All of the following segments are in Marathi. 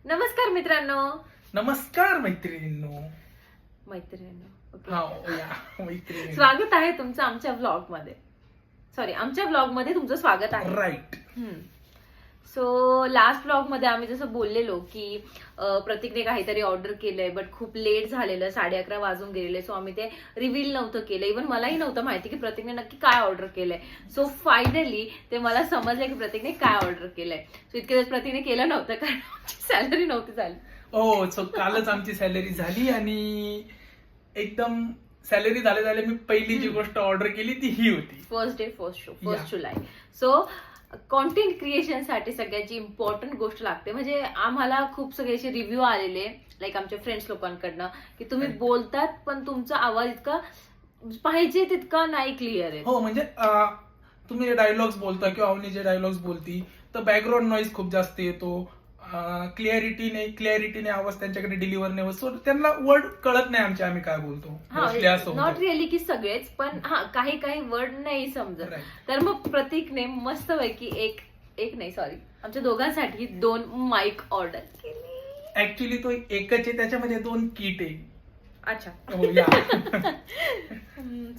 नमस्कार मित्रांनो. नमस्कार मैत्रिणींनो. मैत्रिणी स्वागत आहे तुमचं आमच्या ब्लॉग मध्ये. आमच्या ब्लॉग मध्ये तुमचं स्वागत आहे. राईट. सो लास्ट ब्लॉग मध्ये आम्ही जसं बोललेलो की प्रतीकने काहीतरी ऑर्डर केलंय बट खूप लेट झालेलं, 11:30 वाजून गेलेले. सो आम्ही ते रिव्हील नव्हतं केलं. इव्हन मलाही नव्हतं माहिती की प्रतीकने नक्की काय ऑर्डर केलंय. सो फायनली ते मला समजलं की प्रतीकने काय ऑर्डर केलंय. सो इतके दिवस प्रतीकने केलं नव्हतं कारण सॅलरी नव्हती झाली. सो कालच आमची सॅलरी झाली आणि एकदम सॅलरी झाल्या मी पहिली जी गोष्ट ऑर्डर केली ती ही होती. फर्स्ट जुलै. सो कॉन्टेंट क्रिएशन साठी सगळ्याची इम्पॉर्टंट गोष्ट लागते. म्हणजे आम्हाला खूप सगळे असे रिव्ह्यू आलेले लाईक आमच्या फ्रेंड्स लोकांकडनं की तुम्ही बोलतात पण तुमचा आवाज इतका पाहिजे तितका नाही क्लिअर आहे. हो, म्हणजे तुम्ही जे डायलॉग्स बोलता किंवा अवनी जे डायलॉग्स बोलती तर बॅकग्राऊंड नॉईज खूप जास्त येतो. क्लॅरिटीने आवाज त्यांच्याकडे डिलिव्हर नाही होत. सो त्यांना वर्ड कळत नाही आम्ही काय बोलतो. नॉट रिअली की सगळेच, पण काही काही वर्ड नाही समजत. तर मग प्रतीकने मस्त पैकी आमच्या दोघांसाठी 2 माईक ऑर्डर केली. ऍक्च्युली तो एकच आहे, त्याच्यामध्ये 2 किट आहे. अच्छा.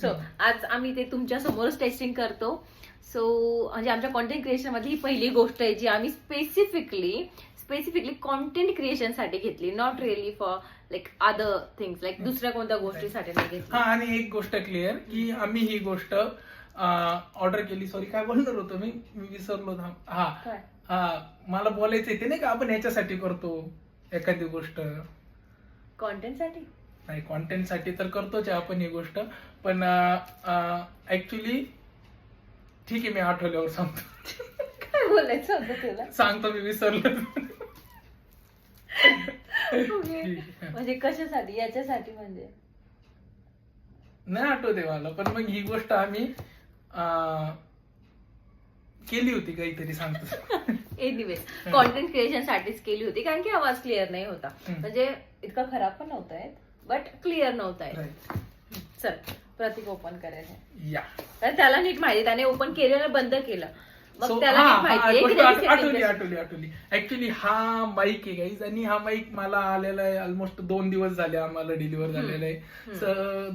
सो आज आम्ही ते तुमच्या समोरच टेस्टिंग करतो. सो म्हणजे आमच्या कॉन्टेंट क्रिएशन मधली ही पहिली गोष्ट आहे जी आम्ही स्पेसिफिकली कॉन्टेंट क्रिएशन साठी घेतली. Not really for like other things, like दुसऱ्या कोणत्या गोष्टीसाठी नाही घेतली. आणि एक गोष्ट क्लिअर की आम्ही ही गोष्ट ऑर्डर केली. सॉरी, काय बोलणार होतो मी विसरलो. मला बोलायचं ते नाही का आपण ह्याच्यासाठी करतो एखादी गोष्ट कॉन्टेंट साठी. नाही, कॉन्टेंट साठी तर करतोच आपण ही गोष्ट, पण ऍक्च्युली ठीक आहे, मी आठवल्यावर सांगतो. काय बोलायचं होतं तुला? सांगतो, मी विसरलो. म्हणजे कशासाठी? याच्यासाठी म्हणजे नाही आठवते मला, पण मग ही गोष्ट आम्ही केली होती काहीतरी, सांगतो. एनिवेज कॉन्टेंट क्रिएशन साठीच केली होती कारण की आवाज क्लिअर नाही होता. म्हणजे इतका खराब पण नव्हता येत बट क्लिअर नव्हता येत. चल, प्रतीक ओपन करेल. कारण त्याला नीट माहिती, त्याने ओपन केलेलं बंद केलं मग त्याला आठवली. ऍक्च्युली हा माईक आहे गाईज, आणि हा माईक मला आलेला आहे ऑलमोस्ट 2 दिवस झाले आम्हाला डिलिव्हर झालेला आहे.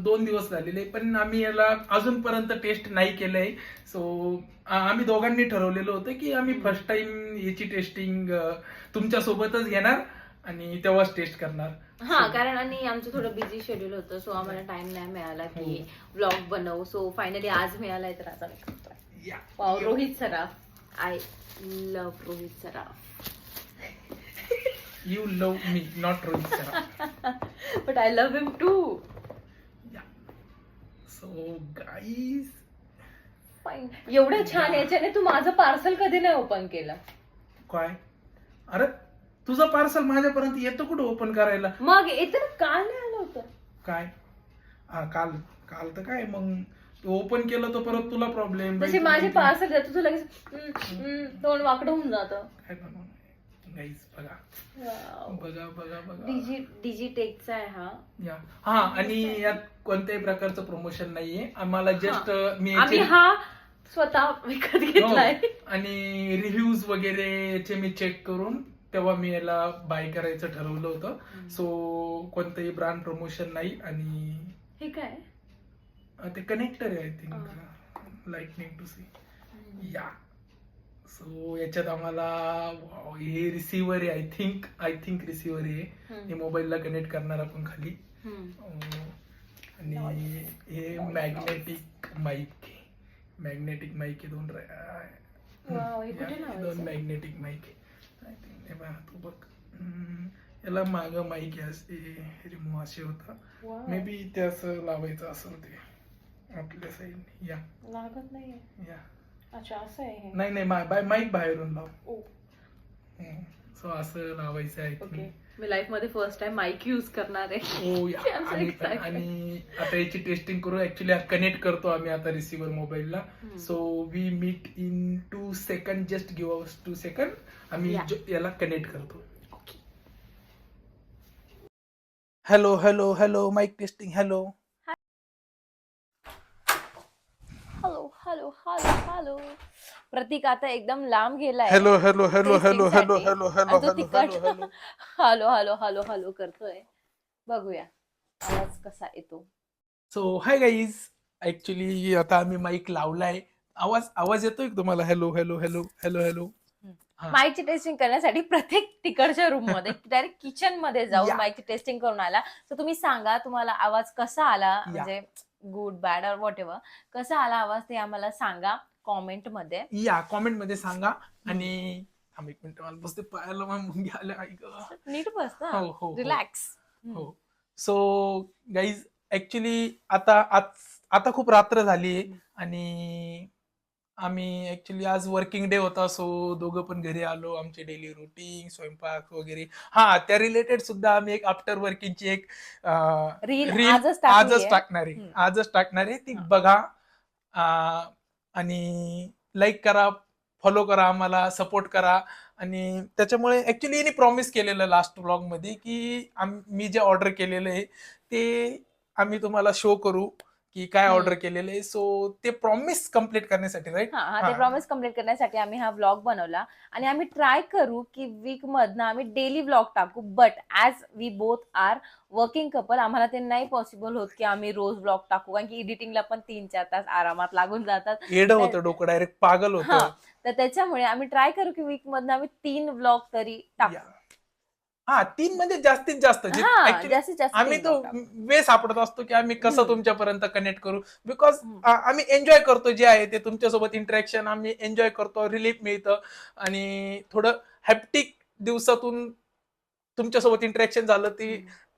2 दिवस झालेले, पण आम्ही याला अजूनपर्यंत टेस्ट नाही केलंय. सो आम्ही दोघांनी ठरवलेलं होतं की आम्ही फर्स्ट टाइम याची टेस्टिंग तुमच्या सोबतच घेणार आणि तेव्हाच टेस्ट करणार. कारण आणि आमचं थोडं बिझी शेड्यूल होतं. सो आम्हाला टाइम नाही मिळाला की ब्लॉग बनवू. सो फायनली आज मिळालाय तर आता wow, Rohit Saraf. I love Rohit Saraf. You love me, not Rohit Saraf. But I love him too. So guys, fine. एवढं छान याच्याने तू माझं पार्सल कधी नाही ओपन केलं. काय? अरे तुझं पार्सल माझ्यापर्यंत येतं कुठं ओपन करायला? मग येतं ना, काल नाही आलं होतं. काय? काल तर काय, मग ओपन केलं तर परत तुला प्रॉब्लेम. जसे माझे पार्सल जातो तुला तोंड वाकडं होऊन जातं. बघा डिजिटेकचा आहे हा. आणि यात कोणत्याही प्रकारचं प्रमोशन नाहीये. आम्हाला जस्ट आम्ही हा स्वतः विकत घेतलाय. आणि रिव्ह्यूज वगैरे मी चेक करून तेव्हा मी याला बाय करायचं ठरवलं होतं. सो कोणतंही ब्रँड प्रमोशन नाही. आणि हे काय ते कनेक्टर आहे, I think lightning to C. So याच्यात आम्हाला हे रिसिव्हर आहे, आय थिंक रिसिव्हर आहे. हे मोबाईलला कनेक्ट करणार आपण खाली. आणि हे मॅग्नेटिक माईक आहे. 2 मॅग्नेटिक माईक आहे. तू बघ, याला माग माईक रिमूव्ह असे होता. मे बी ते असं लावायचं असेल ते आपल्या साईड. लागत नाहीये. अच्छा, असं आहे. नाही, माईक बाहेरून लाव. सो असं लावायचं आहे. मी लाईफ मध्ये फर्स्ट टाइम माईक युज करणार आहे. आणि आता याची टेस्टिंग करू. ऍक्च्युली कनेक्ट करतो आम्ही आता रिसिव्हर मोबाईलला. So we meet in 2 second. Just give us 2 second. आम्ही याला कनेक्ट करतो. Hello mic testing. Hello. Hello hello hello. Pratik आता एकदम लांब गेलाय hello hello hello hello testing hello साठी हॅलो हॅलो आणि तो हॅलो तिकट hello hello. Hello hello hello hello करतोय. बघूया आवाज कसा येतो. सो हाय गाईज, ऍक्च्युली आता आम्ही माईक लावलाय. आवाज आवाज येतोय का तुम्हाला? Hello hello hello hello hello. हा माईकची टेस्टिंग करण्यासाठी प्रत्येक तिकडच्या रूम मध्ये डायरेक्ट किचन मध्ये जाऊन या माईकची टेस्टिंग करून आला. तर तुम्ही सांगा तुम्हाला आवाज कसा आला, या म्हणजे गुड बॅड और व्हॉट एव्हर कसा आला आवाज ते आम्हाला सांगा कॉमेंट मध्ये. या कॉमेंट मध्ये सांगा. आणि थांब एक मिनिट, मला बसते पायाला मुंगी आल्या. नीट बस ना, हो हो हो रिलॅक्स. हो. सो गाईज ऍक्च्युली आता खूप रात्र झाली आणि आम्ही ऍक्च्युली आज वर्किंग डे होता. सो दोघं पण घरी आलो. आमचे डेली रुटीन, स्वयंपाक वगैरे, हा त्या रिलेटेड सुद्धा आम्ही एक आफ्टर वर्किंगची एक रील रील आजच टाकली आजच टाकणार आहे. आजच टाकणार आहे, ती बघा. आणि लाईक करा, फॉलो करा, आम्हाला सपोर्ट करा. आणि त्याच्यामुळे ऍक्च्युली यांनी प्रॉमिस केलेलं लास्ट ब्लॉग मध्ये की मी जे ऑर्डर केलेलं आहे ते आम्ही तुम्हाला शो करू की काय ऑर्डर केलेलं आहे. सो ते प्रॉमिस कम्प्लीट करण्यासाठी, राईट? हा ते प्रॉमिस कम्प्लीट करण्यासाठी आम्ही हा व्लॉग बनवला. आणि आम्ही ट्राय करू की वीक मधनं आम्ही डेली व्लॉग टाकू. But as we both are working couple, आम्हाला ते नाही पॉसिबल होत की आम्ही रोज व्लॉग टाकू, कारण की एडिटिंगला पण 3-4 तास आरामात लागून जातात. येडं होतं डोकं, डायरेक्ट पागल हा, होतं. तर त्याच्यामुळे आम्ही ट्राय करू की वीक मधनं आम्ही 3 व्लॉग तरी टाकू. हा 3 म्हणजे जास्तीत जास्त. हा, ऍक्च्युली जास्तीत जास्त आम्ही 3 तो व्लॉग टाकू. वे सापडत असतो की आम्ही कसं तुमच्यापर्यंत कनेक्ट करू. बिकॉज आम्ही एन्जॉय करतो जे आहे ते, तुमच्यासोबत इंटरॅक्शन आम्ही एन्जॉय करतो, रिलीफ मिळतं. आणि थोडं हॅप्टिक दिवसातून तुमच्यासोबत इंटरॅक्शन झालं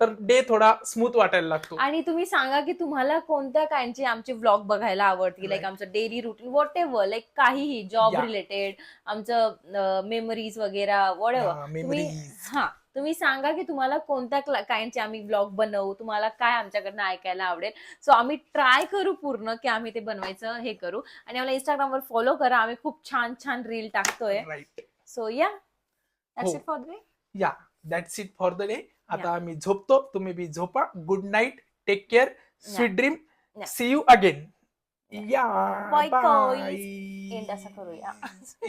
तर डे थोडा स्मूथ वाटायला लागतो. आणि तुम्ही सांगा की तुम्हाला कोणत्या काइंडची आमची व्लॉग बघायला आवडतील. Like Right. आमचं daily routine what ever, like काहीही जॉब या रिलेटेड, आमचं मेमरीज वगैरे व्हॉट एव्हर. तुम्ही मेमरीज. तुम्ही सांगा की तुम्हाला कोणत्या काइंडचे आम्ही व्लॉग बनवू, तुम्हाला काय आमच्याकडनं ऐकायला आवडेल. सो आम्ही ट्राय करू पूर्ण की आम्ही ते बनवायचं हे करू. आणि आम्हाला इंस्टाग्रामवर फॉलो करा, आम्ही खूप छान छान रील टाकतोय. राईट. सो या, हो, दॅट्स इट फॉर डे. या that's it for the day. या आता आम्ही झोपतो, तुम्ही बी झोपा. गुड नाईट, टेक केअर, या स्वीट ड्रीम, या सी यू अगेन. या बाय बाय. गाईज. एंड असं करूया.